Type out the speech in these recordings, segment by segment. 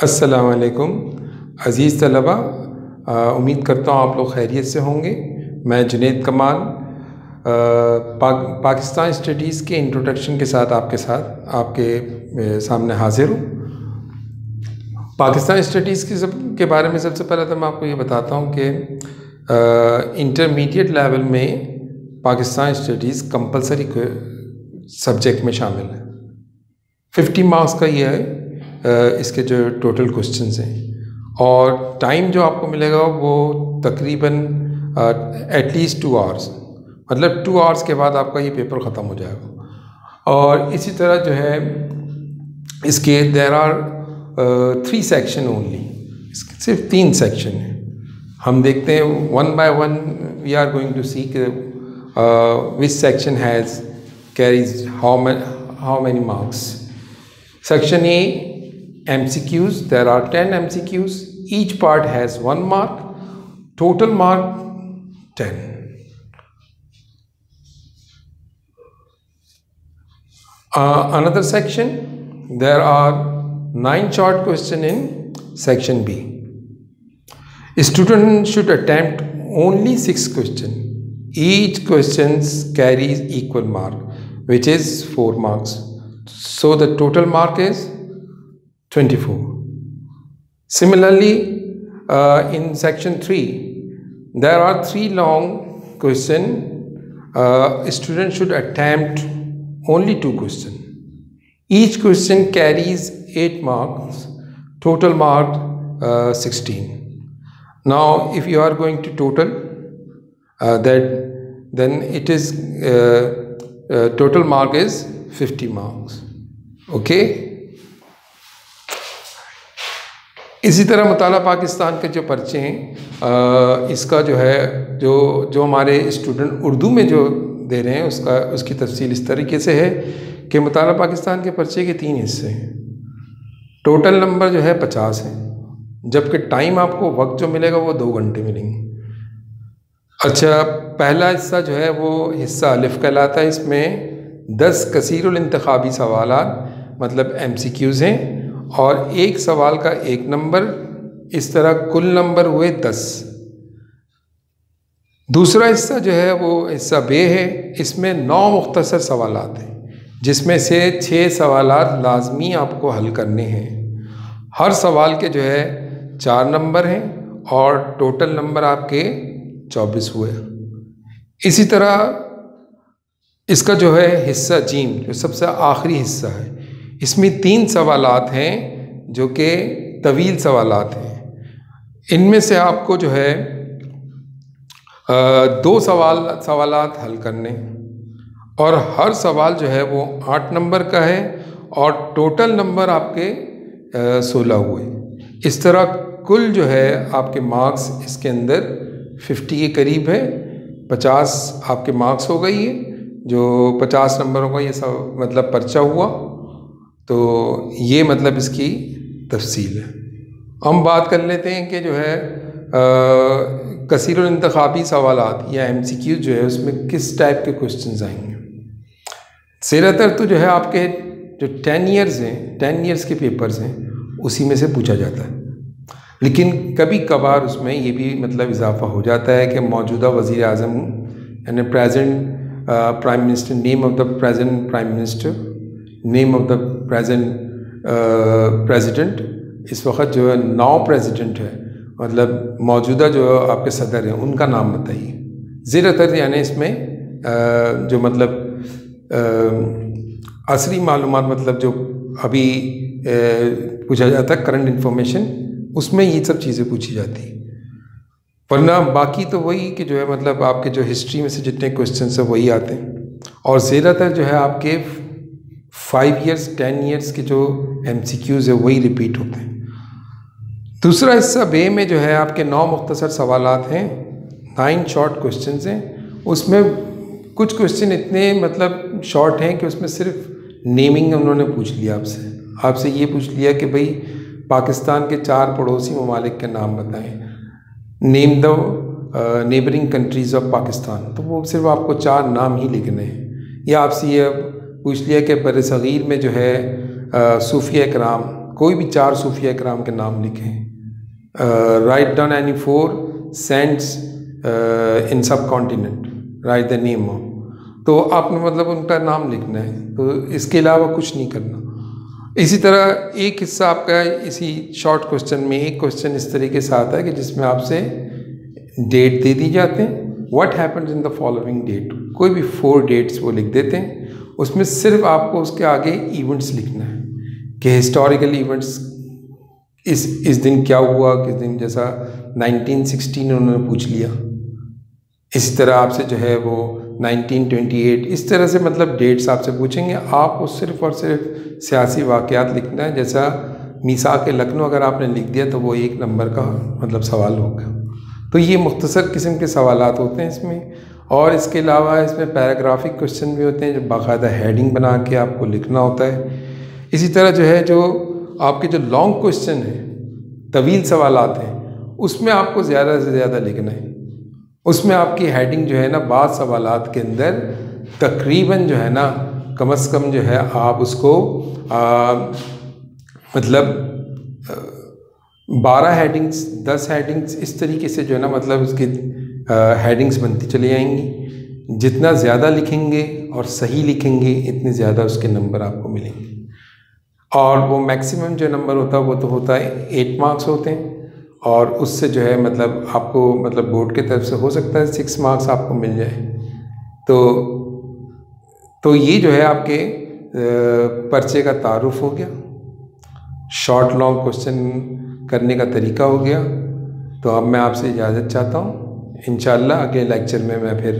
अस्सलाम वालेकुम अज़ीज़ तलबा, उम्मीद करता हूँ आप लोग खैरियत से होंगे। मैं जुनैद कमाल पाकिस्तान स्टडीज़ के इंट्रोडक्शन के साथ आपके सामने हाज़िर हूँ। पाकिस्तान स्टडीज़ के बारे में सबसे पहले तो मैं आपको ये बताता हूँ कि इंटरमीडिएट लेवल में पाकिस्तान स्टडीज़ कंपलसरी सब्जेक्ट में शामिल है। 50 मार्क्स का ये है इसके जो टोटल क्वेश्चंस हैं, और टाइम जो आपको मिलेगा वो तकरीबन एटलीस्ट 2 आवर्स, मतलब 2 आवर्स के बाद आपका ये पेपर ख़त्म हो जाएगा। और इसी तरह जो है इसके देयर आर 3 सेक्शन ओनली, सिर्फ 3 सेक्शन हैं। हम देखते हैं one by one we are going to see which section has carries how many marks. Section A, MCQs. There are 10 MCQs. Each part has 1 mark. Total mark 10. Another section, there are 9 short questions in Section B. A student should attempt only 6 questions. Each question carries equal mark, which is 4 marks. So the total mark is 24. Similarly, in section 3, there are 3 long questions. A student should attempt only 2 questions. Each question carries 8 marks. Total mark 16. Now, if you are going to total then it is total mark is 50 marks. Okay इसी तरह मुताला पाकिस्तान के जो पर्चे हैं, इसका जो है जो हमारे स्टूडेंट उर्दू में जो दे रहे हैं उसकी तफसील इस तरीके से है कि मुताला पाकिस्तान के पर्चे के 3 हिस्से हैं। टोटल नंबर जो है 50 है, जबकि टाइम आपको वक्त जो मिलेगा वो 2 घंटे मिलेंगे। अच्छा, पहला हिस्सा जो है वो हिस्सा अलिफ कहलाता है। इसमें 10 कसीरुल इंतखाबी सवालात मतलब MCQs हैं, और एक सवाल का 1 नंबर, इस तरह कुल नंबर हुए 10। दूसरा हिस्सा जो है वो हिस्सा बे है। इसमें 9 मुख्तसर सवालात हैं, जिसमें से 6 सवालात लाजमी आपको हल करने हैं। हर सवाल के जो है 4 नंबर हैं, और टोटल नंबर आपके 24 हुए। इसी तरह इसका जो है हिस्सा जीम, जो सबसे आखिरी हिस्सा है, इसमें 3 सवालात हैं जो कि तवील सवालात हैं। इनमें से आपको जो है 2 सवालात हल करने, और हर सवाल जो है वो 8 नंबर का है, और टोटल नंबर आपके 16 हुए। इस तरह कुल जो है आपके मार्क्स इसके अंदर 50 के करीब है। 50 आपके मार्क्स हो गई है, जो 50 नंबरों का ये सब मतलब पर्चा हुआ। तो ये मतलब इसकी तफसील है। हम बात कर लेते हैं कि जो है कसीरुल इंतखाबी सवालात या MCQ जो है उसमें किस टाइप के क्वेश्चंस आएंगे। ज़्यादातर तो जो है आपके जो 10 ईयर्स हैं, 10 ईयर्स के पेपर्स हैं, उसी में से पूछा जाता है। लेकिन कभी कभार उसमें ये भी मतलब इजाफा हो जाता है कि मौजूदा वज़ीर आज़म यानी present prime minister, name of the present prime minister, name of the present president, इस वक्त जो है नाउ प्रेसिडेंट है, मतलब मौजूदा जो आपके सदर हैं उनका नाम बताइए। ज़्यादातर यानी इसमें जो मतलब असली मालूमात, मतलब जो अभी पूछा जाता है करंट इंफॉर्मेशन, उसमें ये सब चीज़ें पूछी जाती हैं। वरना बाकी तो वही कि जो है मतलब आपके जो हिस्ट्री में से जितने क्वेश्चंस हैं वही आते हैं, और ज़्यादातर जो है आपके 5 ईयर्स 10 ईयर्स के जो MCQs है वही रिपीट होते हैं। दूसरा हिस्सा बे में जो है आपके 9 मुख्तसर सवालात हैं, 9 शॉर्ट क्वेश्चंस हैं। उसमें कुछ क्वेश्चन इतने मतलब शॉर्ट हैं कि उसमें सिर्फ नेमिंग उन्होंने पूछ लिया आपसे ये पूछ लिया कि भाई पाकिस्तान के 4 पड़ोसी ममालिक के नाम बताएं, name the neighbouring countries of Pakistan. तो वो सिर्फ आपको 4 नाम ही लिखने हैं। या आपसे ये पूछ लिया कि बरसग़ीर में जो है सूफिया कराम कोई भी 4 सूफिया कराम के नाम लिखें। Write down any 4 saints in सब continent, right the name of, तो आपने मतलब उनका नाम लिखना है, तो इसके अलावा कुछ नहीं करना। इसी तरह एक हिस्सा आपका इसी शॉर्ट क्वेश्चन में एक क्वेश्चन इस तरीके से आता है कि जिसमें आपसे डेट दे दी जाते हैं, what happens in the following date, कोई भी 4 डेट्स वो लिख देते हैं, उसमें सिर्फ आपको उसके आगे इवेंट्स लिखना है कि हिस्टोरिकल इवेंट्स इस दिन क्या हुआ, किस दिन, जैसा 1916 उन्होंने पूछ लिया, इसी तरह आपसे जो है वो 1928, इस तरह से मतलब डेट्स आपसे पूछेंगे। आपको सिर्फ और सिर्फ सियासी वाक़यात लिखना है, जैसा मीसाक लखनऊ अगर आपने लिख दिया तो वो 1 नंबर का मतलब सवाल होगा। तो ये मुख्तसर किस्म के सवालात होते हैं इसमें, और इसके अलावा इसमें पैराग्राफिक क्वेश्चन भी होते हैं जो बाकायदा हेडिंग बना के आपको लिखना होता है। इसी तरह जो है जो आपके जो लॉन्ग क्वेश्चन हैं, तवील सवालात हैं, उसमें आपको ज़्यादा से ज़्यादा लिखना है। उसमें आपकी हेडिंग जो है ना, बाद सवालात के अंदर तकरीबन जो है ना कम से कम जो है आप उसको मतलब 12 हेडिंग्स, 10 हेडिंग्स, इस तरीके से जो है ना मतलब उसकी हेडिंग्स बनती चली जाएंगी। जितना ज़्यादा लिखेंगे और सही लिखेंगे इतने ज़्यादा उसके नंबर आपको मिलेंगे। और वो मैक्सिमम जो नंबर होता है वो तो होता है 8 मार्क्स होते हैं, और उससे जो है मतलब आपको मतलब बोर्ड की तरफ से हो सकता है 6 मार्क्स आपको मिल जाए। तो ये जो है आपके पर्चे का तारुफ हो गया, शॉर्ट लॉन्ग क्वेश्चन करने का तरीका हो गया। तो अब मैं आपसे इजाज़त चाहता हूँ। इंशाअल्लाह अगले लेक्चर में मैं फिर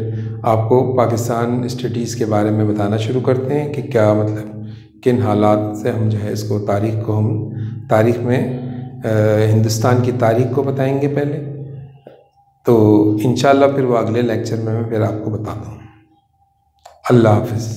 आपको पाकिस्तान स्टडीज़ के बारे में बताना शुरू करते हैं कि क्या मतलब किन हालात से हम जो है इसको तारीख़ में हिंदुस्तान की तारीख़ को बताएंगे पहले। तो इंशाअल्लाह फिर वो अगले लेक्चर में मैं फिर आपको बताता हूँ। अल्लाह हाफ़िज़।